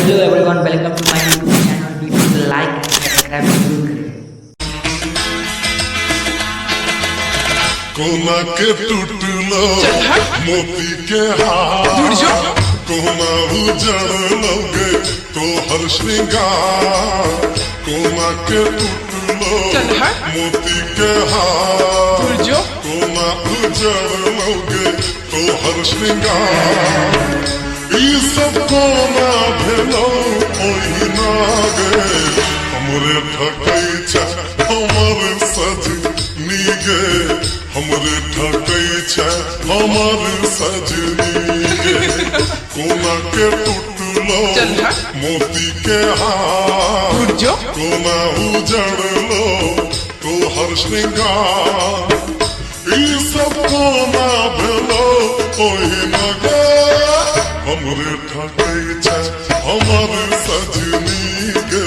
Hello everyone, welcome to my YouTube channel. Please like and subscribe जरूर करें। कोना के टूटलो मोती के हार कोना उजड़ लोगे तो हर श्रृंगार कोना के टूटलो मोती के हार कोना उजड़ लोगे तो हर श्रृंगार ई सब कोना भेलो ओही नागे हमरे ठकै छ हमर सजनी गे हमरे ठकै छ हमर सजनी गे कोना के टूटलो मोती के हार कोना उजड़लो तो हर श्रृंगार ई सब कोना भेलो ओही नागे हमरे ठकै छ हमर सजनी गे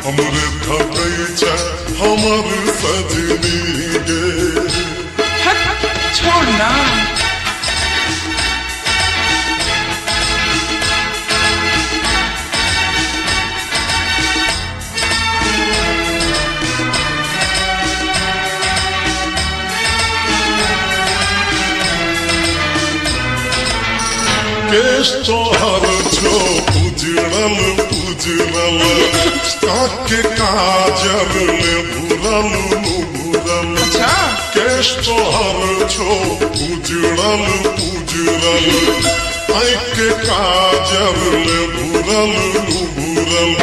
हमरे ठकै छ हमर सजनी गे छोड़ना केश तोहर छो उजड़ल उजड़ल काके काजर ले भूरल भूरल केश तोहर छो उजड़ल उजड़ल आँखे काजर ले भूरल भूरल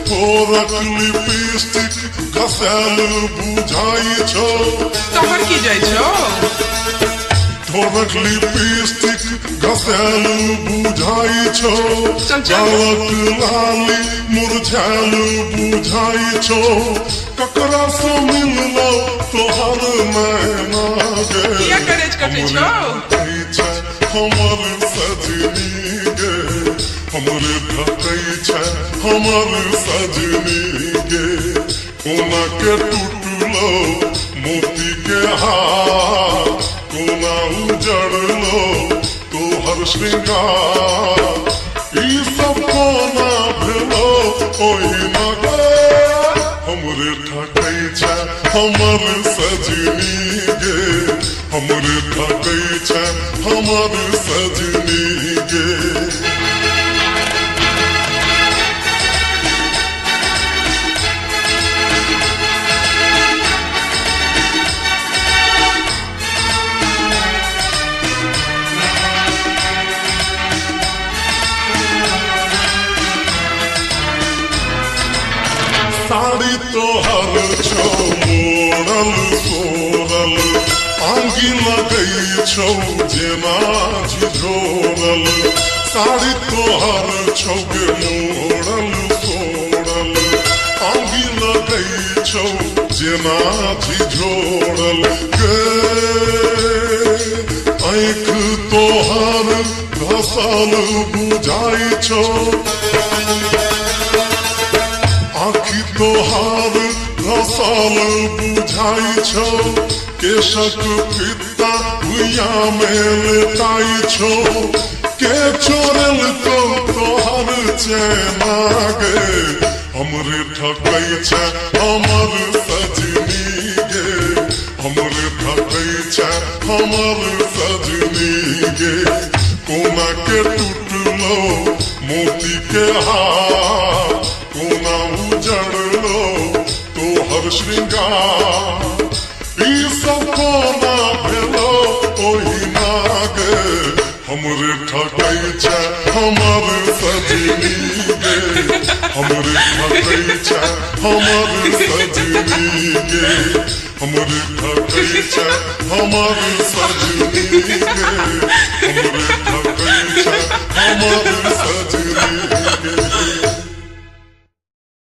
तोरक लिपस्टिक घसल बुझाई छो तोहर की जाइ छो तोरक लिपस्टिक घसल बुझाई छो गालक लाली मुरझाल बुझाई छो ककरा से मिललो तोहर नैना गे हमर सजनी गे हमरे ठकै छ हमर सजनी गे कोना के टूटलो मोती के हार कोना उजड़लो तो हर श्रृंगार ई सब कोना भेलो ओही नागे हमरे ठकै छ हमर सजनी गे हमरे ठकै छ हमर सजनी गे साड़ी तोहर छो मोड़ल सोरल आंगी लगई छो जेना झिझोरल साड़ी तोहर छो गे मोड़ल सोरल आंगी लगई छो जेना झिझोरल गे आँख तोहर घसल बुझाई छो आँखि तोहार घसल बुझाई छो केशक फित्ता भुइया में लेटाई छो के चोरल तो तोहर चैना गे हमरे ठकै छ हमर सजनी गे हमरे ठकै छ हमर सजनी गे कोना के टूटलो मोती के हार कोना उजड़लो तो हर श्रृंगार ई सब कोना भेलो ओही नागे हमरे ठकै छ हमर सजनी गे हमरे ठकै छ हमर सजनी गे हमरे ठकै छ हमर सजनी गे हमरे ठकै छ हमर